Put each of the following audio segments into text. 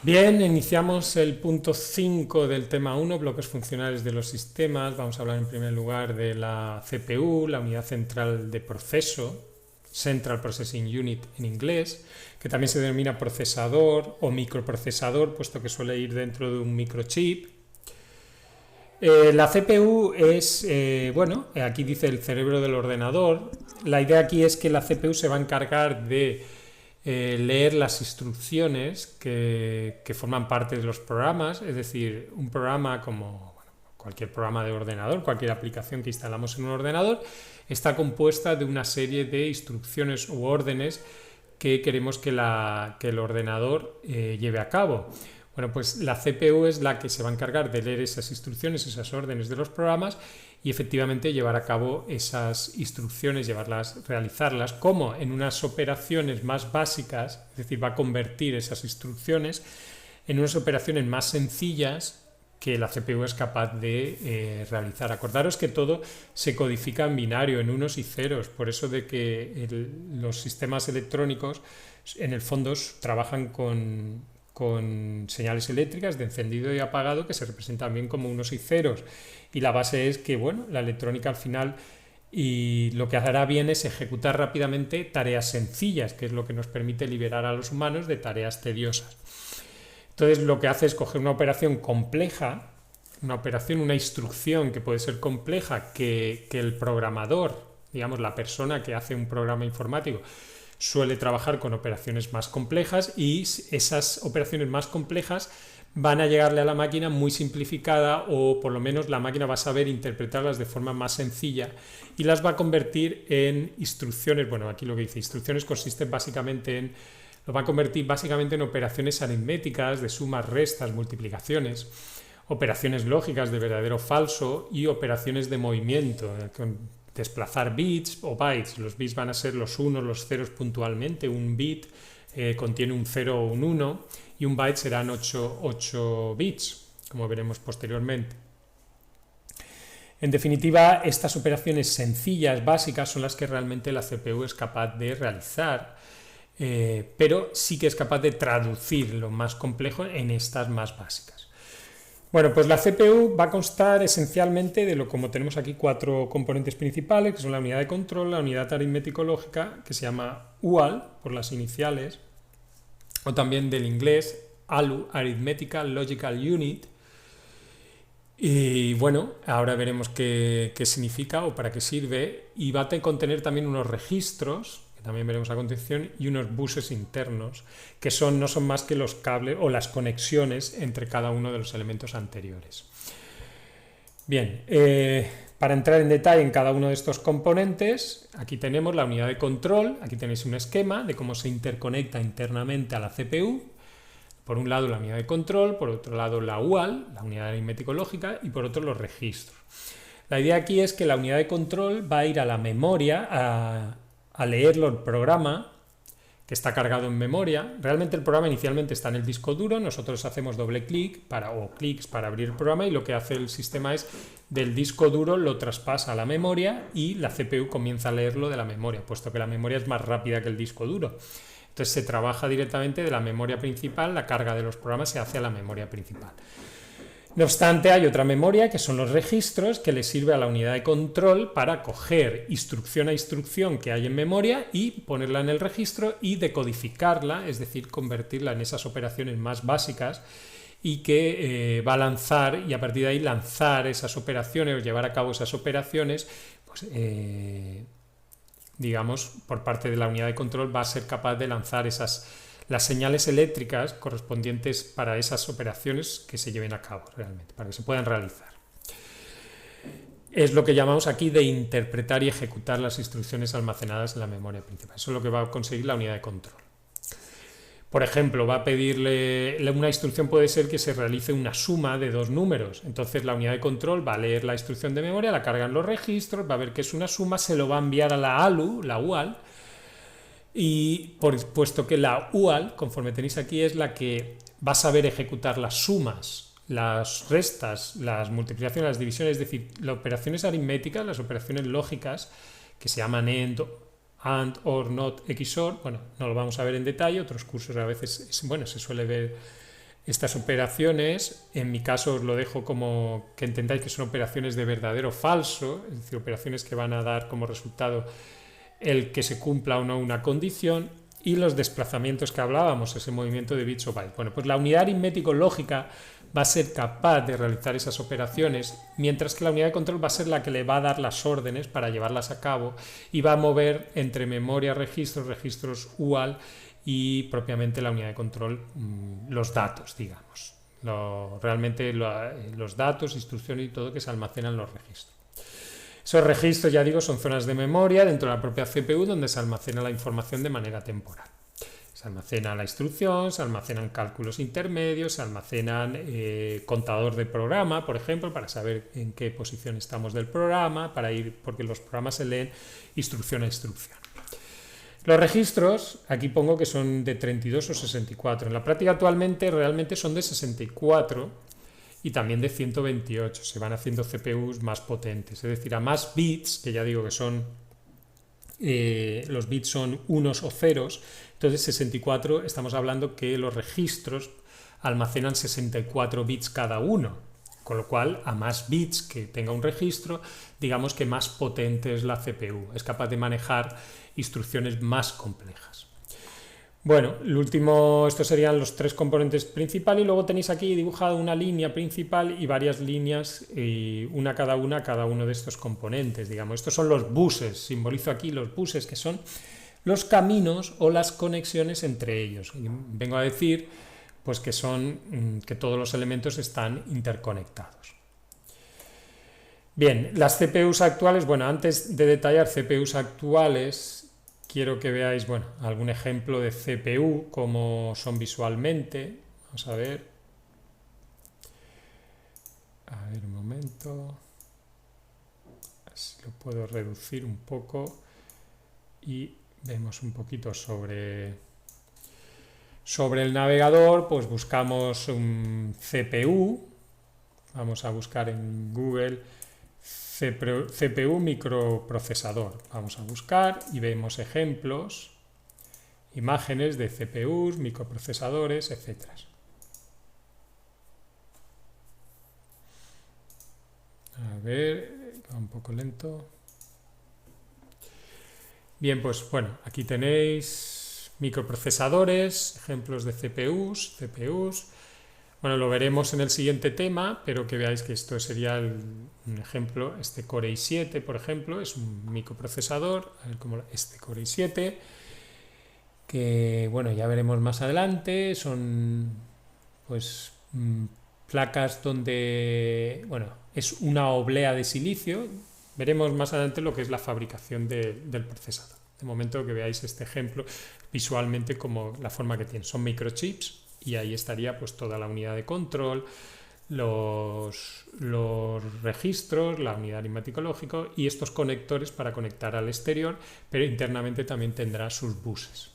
Bien, iniciamos el punto 5 del tema 1, bloques funcionales de los sistemas. Vamos a hablar en primer lugar de la CPU, la unidad central de proceso, Central Processing Unit en inglés, que también se denomina procesador o microprocesador, puesto que suele ir dentro de un microchip. La CPU es, aquí dice el cerebro del ordenador. La idea aquí es que la CPU se va a encargar de leer las instrucciones que forman parte de los programas, es decir, un programa como cualquier programa de ordenador, cualquier aplicación que instalamos en un ordenador, está compuesta de una serie de instrucciones u órdenes que queremos que el ordenador lleve a cabo. Bueno, pues la CPU es la que se va a encargar de leer esas instrucciones, esas órdenes de los programas y efectivamente llevar a cabo esas instrucciones, realizarlas como en unas operaciones más básicas, es decir, va a convertir esas instrucciones en unas operaciones más sencillas que la CPU es capaz de realizar. Acordaros que todo se codifica en binario, en unos y ceros, por eso de que los sistemas electrónicos en el fondo trabajan con señales eléctricas de encendido y apagado que se representan bien como unos y ceros, y la base es que la electrónica al final y lo que hará bien es ejecutar rápidamente tareas sencillas, que es lo que nos permite liberar a los humanos de tareas tediosas. Entonces lo que hace es coger una operación compleja, una instrucción que puede ser compleja, que el programador, digamos la persona que hace un programa informático, suele trabajar con operaciones más complejas, y esas operaciones más complejas van a llegarle a la máquina muy simplificada, o por lo menos la máquina va a saber interpretarlas de forma más sencilla y las va a convertir en instrucciones. Bueno, aquí lo que dice instrucciones consiste básicamente lo va a convertir básicamente en operaciones aritméticas de sumas, restas, multiplicaciones, operaciones lógicas de verdadero o falso y operaciones de movimiento, desplazar bits o bytes. Los bits van a ser los unos, los ceros puntualmente. Un bit contiene un 0 o un 1 y un byte serán 8 bits, como veremos posteriormente. En definitiva, estas operaciones sencillas, básicas, son las que realmente la CPU es capaz de realizar, pero sí que es capaz de traducir lo más complejo en estas más básicas. Bueno, pues la CPU va a constar esencialmente como tenemos aquí 4 componentes principales, que son la unidad de control, la unidad aritmético-lógica, que se llama UAL, por las iniciales, o también del inglés ALU, Arithmetical Logical Unit. Y bueno, ahora veremos qué significa o para qué sirve, y va a contener también unos registros, que también veremos a continuación, y unos buses internos, que no son más que los cables o las conexiones entre cada uno de los elementos anteriores. Bien, para entrar en detalle en cada uno de estos componentes, aquí tenemos la unidad de control. Aquí tenéis un esquema de cómo se interconecta internamente a la CPU. Por un lado la unidad de control, por otro lado la UAL, la unidad aritmético-lógica, y por otro los registros. La idea aquí es que la unidad de control va a ir a la memoria a leerlo el programa que está cargado en memoria. Realmente el programa inicialmente está en el disco duro, nosotros hacemos doble clic o clics para abrir el programa, y lo que hace el sistema es del disco duro lo traspasa a la memoria y la CPU comienza a leerlo de la memoria, puesto que la memoria es más rápida que el disco duro. Entonces se trabaja directamente de la memoria principal, la carga de los programas se hace a la memoria principal. No obstante, hay otra memoria que son los registros, que le sirve a la unidad de control para coger instrucción a instrucción que hay en memoria y ponerla en el registro y decodificarla, es decir, convertirla en esas operaciones más básicas, y que va a lanzar, y a partir de ahí lanzar esas operaciones o llevar a cabo esas operaciones, pues digamos, por parte de la unidad de control va a ser capaz de lanzar las señales eléctricas correspondientes para esas operaciones que se lleven a cabo realmente, para que se puedan realizar. Es lo que llamamos aquí de interpretar y ejecutar las instrucciones almacenadas en la memoria principal. Eso es lo que va a conseguir la unidad de control. Por ejemplo, va a pedirle, una instrucción puede ser que se realice una suma de 2 números. Entonces la unidad de control va a leer la instrucción de memoria, la carga en los registros, va a ver que es una suma, se lo va a enviar a la ALU, la UAL, y puesto que la UAL, conforme tenéis aquí, es la que va a saber ejecutar las sumas, las restas, las multiplicaciones, las divisiones, es decir, las operaciones aritméticas, las operaciones lógicas, que se llaman AND, OR, NOT, XOR, bueno, no lo vamos a ver en detalle, otros cursos a veces, bueno, se suele ver Estas operaciones, en mi caso os lo dejo como que entendáis que son operaciones de verdadero o falso, es decir, operaciones que van a dar como resultado el que se cumpla o no una condición, y los desplazamientos que hablábamos, ese movimiento de bits o bytes. Bueno, pues la unidad aritmético lógica va a ser capaz de realizar esas operaciones, mientras que la unidad de control va a ser la que le va a dar las órdenes para llevarlas a cabo y va a mover entre memoria, registros UAL y propiamente la unidad de control los datos, digamos. Realmente los datos, instrucciones y todo que se almacenan en los registros. Esos registros, ya digo, son zonas de memoria dentro de la propia CPU donde se almacena la información de manera temporal. Se almacena la instrucción, se almacenan cálculos intermedios, se almacenan contador de programa, por ejemplo, para saber en qué posición estamos del programa, porque los programas se leen instrucción a instrucción. Los registros, aquí pongo que son de 32 o 64. En la práctica actualmente realmente son de 64 y también de 128. Se van haciendo CPUs más potentes, es decir, a más bits, que ya digo que son los bits son unos o ceros, entonces 64 estamos hablando que los registros almacenan 64 bits cada uno, con lo cual a más bits que tenga un registro, digamos que más potente es la CPU, es capaz de manejar instrucciones más complejas. Bueno, estos serían los tres componentes principales y luego tenéis aquí dibujado una línea principal y varias líneas, y cada uno de estos componentes, digamos. Estos son los buses, simbolizo aquí los buses, que son los caminos o las conexiones entre ellos. Y vengo a decir pues que todos los elementos están interconectados. Bien, las CPUs actuales, bueno, antes de detallar CPUs actuales, quiero que veáis, bueno, algún ejemplo de CPU, cómo son visualmente. Vamos a ver. A ver, un momento. Así lo puedo reducir un poco y vemos un poquito sobre el navegador. Pues buscamos un CPU. Vamos a buscar en Google CPU microprocesador. Vamos a buscar y vemos ejemplos, imágenes de CPUs, microprocesadores, etc. A ver, va un poco lento. Bien, pues bueno, aquí tenéis microprocesadores, ejemplos de CPUs. Bueno, lo veremos en el siguiente tema, pero que veáis que esto sería un ejemplo. Este Core i7, por ejemplo, es un microprocesador. A ver cómo este Core i7, que bueno, ya veremos más adelante. Son pues placas donde, bueno, es una oblea de silicio. Veremos más adelante lo que es la fabricación del procesador. De momento que veáis este ejemplo visualmente como la forma que tiene. Son microchips. Y ahí estaría pues toda la unidad de control, los registros, la unidad aritmético lógico y estos conectores para conectar al exterior, pero internamente también tendrá sus buses.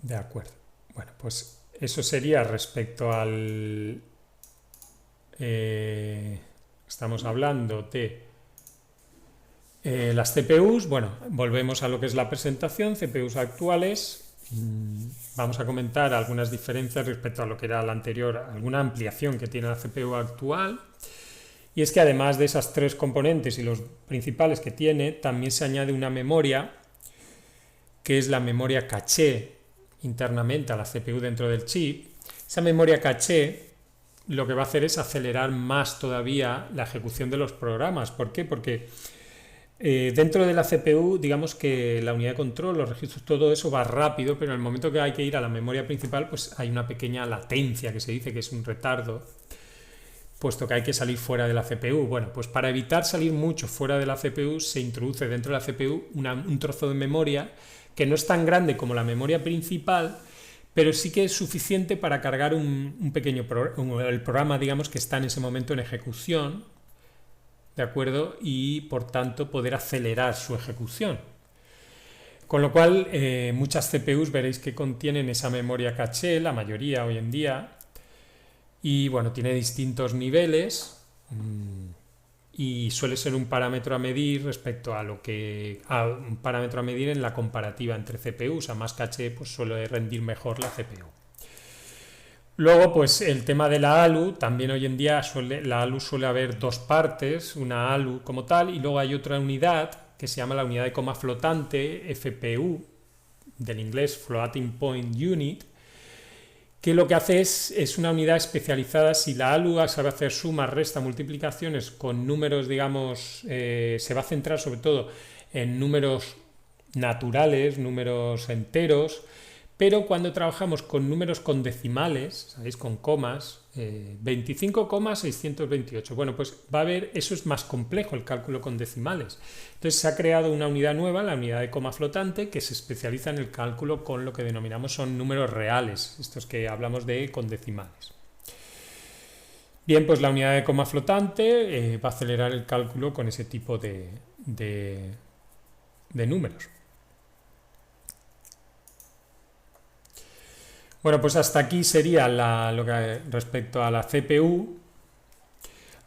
De acuerdo. Bueno, pues eso sería respecto al... estamos hablando de las CPUs. Bueno, volvemos a lo que es la presentación, CPUs actuales. Vamos a comentar algunas diferencias respecto a lo que era la anterior, alguna ampliación que tiene la CPU actual. Y es que además de esas tres componentes y los principales que tiene, también se añade una memoria, que es la memoria caché internamente a la CPU dentro del chip. Esa memoria caché lo que va a hacer es acelerar más todavía la ejecución de los programas. ¿Por qué? Porque dentro de la CPU, digamos que la unidad de control, los registros, todo eso va rápido, pero en el momento que hay que ir a la memoria principal, pues hay una pequeña latencia, que se dice que es un retardo, puesto que hay que salir fuera de la CPU. Bueno, pues para evitar salir mucho fuera de la CPU, se introduce dentro de la CPU un trozo de memoria que no es tan grande como la memoria principal, pero sí que es suficiente para cargar un pequeño el programa, digamos, que está en ese momento en ejecución, ¿de acuerdo? Y por tanto poder acelerar su ejecución. Con lo cual muchas CPUs veréis que contienen esa memoria caché, la mayoría hoy en día, y bueno, tiene distintos niveles. y suele ser un parámetro a medir respecto a un parámetro a medir en la comparativa entre CPUs. A más caché pues suele rendir mejor la CPU. Luego, pues el tema de la ALU, también hoy en día la ALU suele haber dos partes, una ALU como tal, y luego hay otra unidad que se llama la unidad de coma flotante, FPU, del inglés Floating Point Unit, que lo que hace es una unidad especializada. Si la ALU sabe hacer sumas, restas, multiplicaciones con números, digamos, se va a centrar sobre todo en números naturales, números enteros, pero cuando trabajamos con números con decimales, ¿sabéis? Con comas, 25,628. Bueno, pues va a haber, eso es más complejo, el cálculo con decimales. Entonces se ha creado una unidad nueva, la unidad de coma flotante, que se especializa en el cálculo con lo que denominamos son números reales, estos que hablamos de con decimales. Bien, pues la unidad de coma flotante va a acelerar el cálculo con ese tipo de números. Bueno, pues hasta aquí sería lo que respecto a la CPU.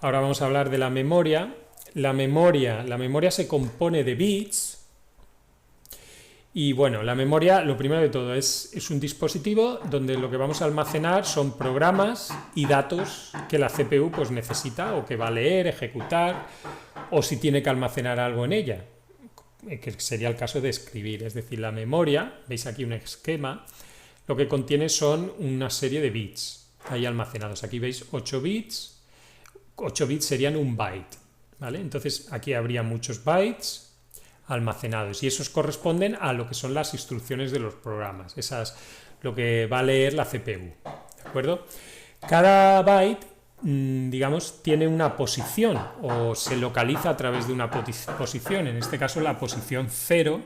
Ahora vamos a hablar de la memoria. La memoria se compone de bits. Y bueno, la memoria, lo primero de todo, es un dispositivo donde lo que vamos a almacenar son programas y datos que la CPU pues necesita o que va a leer, ejecutar, o si tiene que almacenar algo en ella, que sería el caso de escribir. Es decir, la memoria, veis aquí un esquema, lo que contiene son una serie de bits ahí almacenados. Aquí veis 8 bits. 8 bits serían un byte, ¿vale? Entonces aquí habría muchos bytes almacenados y esos corresponden a lo que son las instrucciones de los programas. Esas lo que va a leer la CPU, ¿de acuerdo? Cada byte, digamos, tiene una posición o se localiza a través de una posición. En este caso la posición 0,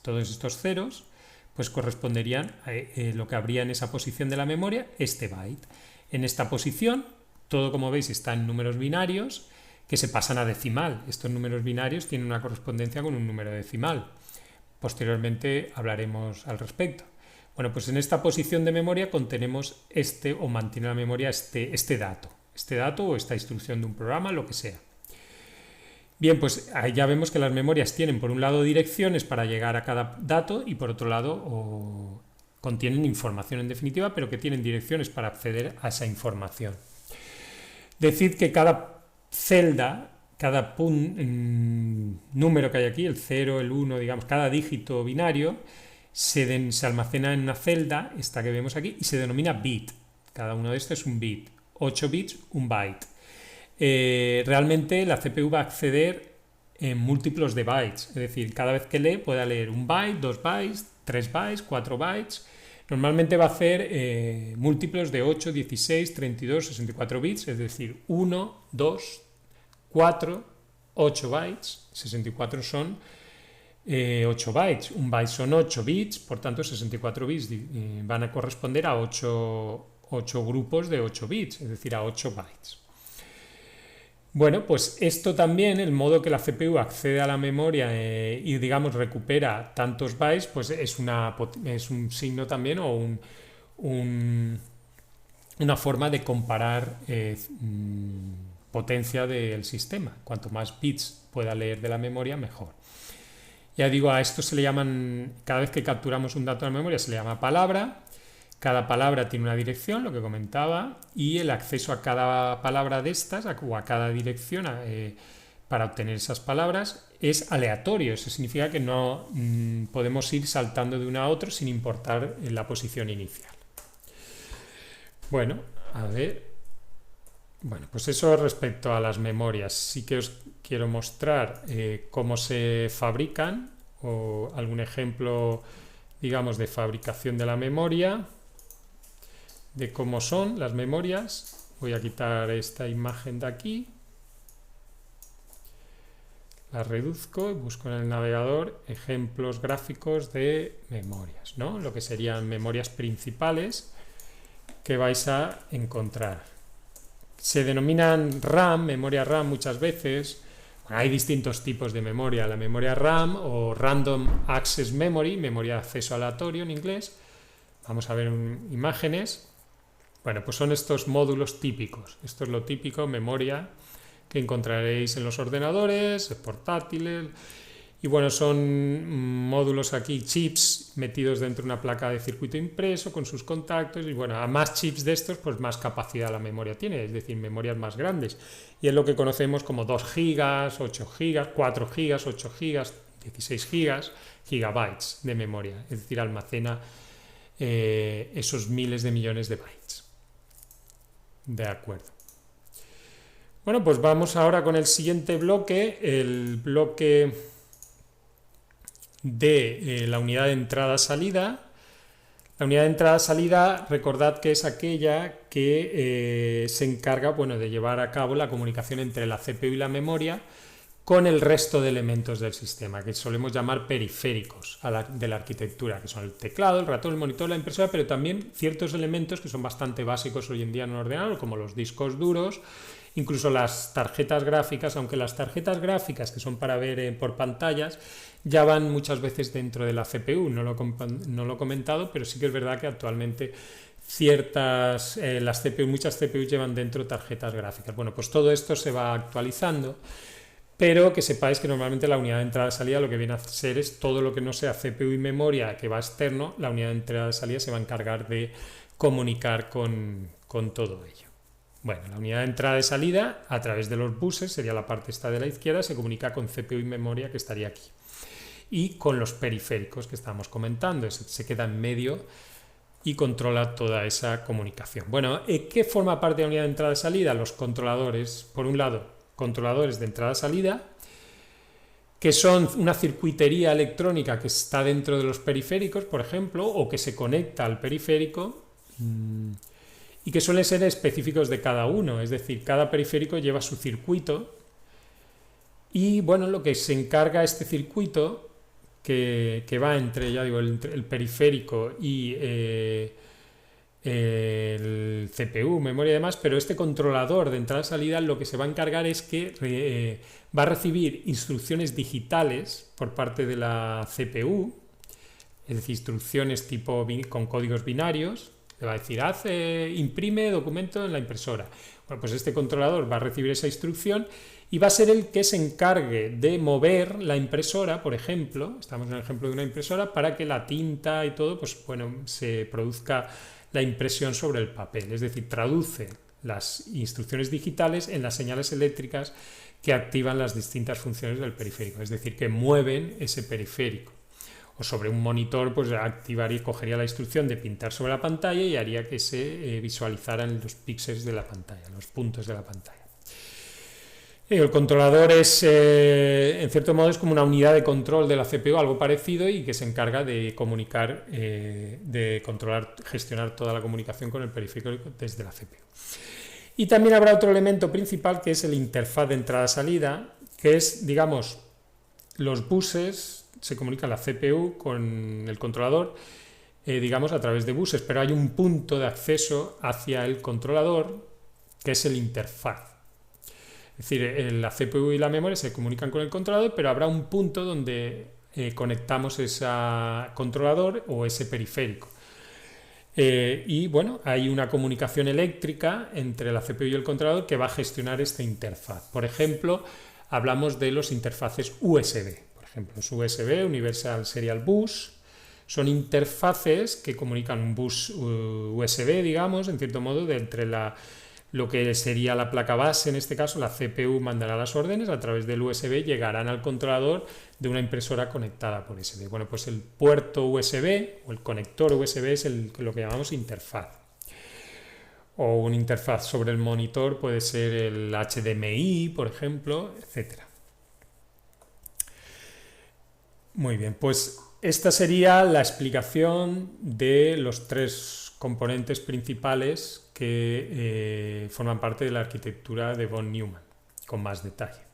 todos estos ceros, pues corresponderían a lo que habría en esa posición de la memoria, este byte. En esta posición, todo como veis está en números binarios que se pasan a decimal. Estos números binarios tienen una correspondencia con un número decimal. Posteriormente hablaremos al respecto. Bueno, pues en esta posición de memoria contenemos o mantiene la memoria este dato o esta instrucción de un programa, lo que sea. Bien, pues ahí ya vemos que las memorias tienen por un lado direcciones para llegar a cada dato y por otro lado contienen información en definitiva, pero que tienen direcciones para acceder a esa información. Decid que cada celda, cada número que hay aquí, el 0, el 1, digamos, cada dígito binario, se almacena en una celda, esta que vemos aquí, y se denomina bit. Cada uno de estos es un bit. 8 bits, un byte. Realmente la CPU va a acceder en múltiplos de bytes, es decir, cada vez que lee puede leer un byte, 2 bytes, 3 bytes, 4 bytes. Normalmente va a hacer múltiplos de 8, 16, 32, 64 bits, es decir, 1, 2, 4, 8 bytes, 64 son 8 bytes, un byte son 8 bits, por tanto 64 bits van a corresponder a 8 grupos de 8 bits, es decir, a 8 bytes. Bueno, pues esto también, el modo que la CPU accede a la memoria y digamos recupera tantos bytes, pues es un signo también o una forma de comparar potencia del sistema. Cuanto más bits pueda leer de la memoria, mejor. Ya digo, a esto se le llaman, cada vez que capturamos un dato de la memoria se le llama palabra. Cada palabra tiene una dirección, lo que comentaba, y el acceso a cada palabra de estas o a cada dirección para obtener esas palabras es aleatorio. Eso significa que no podemos ir saltando de una a otra sin importar la posición inicial. Bueno, a ver. Bueno, pues eso respecto a las memorias. Sí que os quiero mostrar cómo se fabrican o algún ejemplo, digamos, de fabricación de la memoria, de cómo son las memorias. Voy a quitar esta imagen de aquí, la reduzco y busco en el navegador ejemplos gráficos de memorias, ¿no? Lo que serían memorias principales que vais a encontrar. Se denominan RAM, memoria RAM muchas veces. Bueno, hay distintos tipos de memoria, la memoria RAM o Random Access Memory, memoria de acceso aleatorio en inglés. Vamos a ver imágenes. Bueno, pues son estos módulos típicos. Esto es lo típico, memoria que encontraréis en los ordenadores, portátiles. Y bueno, son módulos aquí, chips metidos dentro de una placa de circuito impreso con sus contactos. Y bueno, a más chips de estos, pues más capacidad la memoria tiene, es decir, memorias más grandes. Y es lo que conocemos como 2 gigas, 8 gigas, 4 gigas, 8 gigas, 16 gigabytes de memoria. Es decir, almacena esos miles de millones de bytes. De acuerdo. Bueno, pues vamos ahora con el siguiente bloque, el bloque de la unidad de entrada-salida. La unidad de entrada-salida, recordad que es aquella que se encarga, bueno, de llevar a cabo la comunicación entre la CPU y la memoria con el resto de elementos del sistema, que solemos llamar periféricos de la arquitectura, que son el teclado, el ratón, el monitor, la impresora, pero también ciertos elementos que son bastante básicos hoy en día en un ordenador, como los discos duros, incluso las tarjetas gráficas, aunque las tarjetas gráficas, que son para ver por pantallas, ya van muchas veces dentro de la CPU. No lo he comentado, pero sí que es verdad que actualmente muchas CPUs llevan dentro tarjetas gráficas. Bueno, pues todo esto se va actualizando, pero que sepáis que normalmente la unidad de entrada-salida lo que viene a ser es todo lo que no sea CPU y memoria que va externo, la unidad de entrada-salida se va a encargar de comunicar con todo ello. Bueno, la unidad de entrada y salida a través de los buses, sería la parte esta de la izquierda, se comunica con CPU y memoria que estaría aquí. Y con los periféricos que estábamos comentando, se queda en medio y controla toda esa comunicación. Bueno, ¿qué forma parte de la unidad de entrada y salida? Los controladores, por un lado, controladores de entrada-salida, que son una circuitería electrónica que está dentro de los periféricos, por ejemplo, o que se conecta al periférico, y que suelen ser específicos de cada uno, es decir, cada periférico lleva su circuito y bueno, lo que se encarga este circuito que va entre, ya digo, el periférico y el CPU, memoria y demás, pero este controlador de entrada-salida lo que se va a encargar es que va a recibir instrucciones digitales por parte de la CPU, es decir, instrucciones tipo con códigos binarios. Le va a decir, imprime documento en la impresora. Bueno, pues este controlador va a recibir esa instrucción y va a ser el que se encargue de mover la impresora, por ejemplo, estamos en el ejemplo de una impresora, para que la tinta y todo, pues bueno, se produzca la impresión sobre el papel. Es decir, traduce las instrucciones digitales en las señales eléctricas que activan las distintas funciones del periférico, es decir, que mueven ese periférico. O sobre un monitor, pues activaría, cogería la instrucción de pintar sobre la pantalla y haría que se visualizaran los píxeles de la pantalla, los puntos de la pantalla. El controlador es, en cierto modo, es como una unidad de control de la CPU, algo parecido, y que se encarga de comunicar, de controlar, gestionar toda la comunicación con el periférico desde la CPU. Y también habrá otro elemento principal que es el interfaz de entrada-salida, que es, digamos, los buses. Se comunica la CPU con el controlador, digamos, a través de buses, pero hay un punto de acceso hacia el controlador que es el interfaz. Es decir, la CPU y la memoria se comunican con el controlador, pero habrá un punto donde conectamos ese controlador o ese periférico. Y bueno, hay una comunicación eléctrica entre la CPU y el controlador que va a gestionar esta interfaz. Por ejemplo, hablamos de los interfaces USB. Los USB, Universal Serial Bus, son interfaces que comunican un bus USB, digamos, en cierto modo, entre lo que sería la placa base, en este caso la CPU mandará las órdenes, a través del USB llegarán al controlador de una impresora conectada por USB. Bueno, pues el puerto USB o el conector USB es lo que llamamos interfaz. O una interfaz sobre el monitor puede ser el HDMI, por ejemplo, etcétera. Muy bien, pues esta sería la explicación de los 3 componentes principales que forman parte de la arquitectura de von Neumann, con más detalle.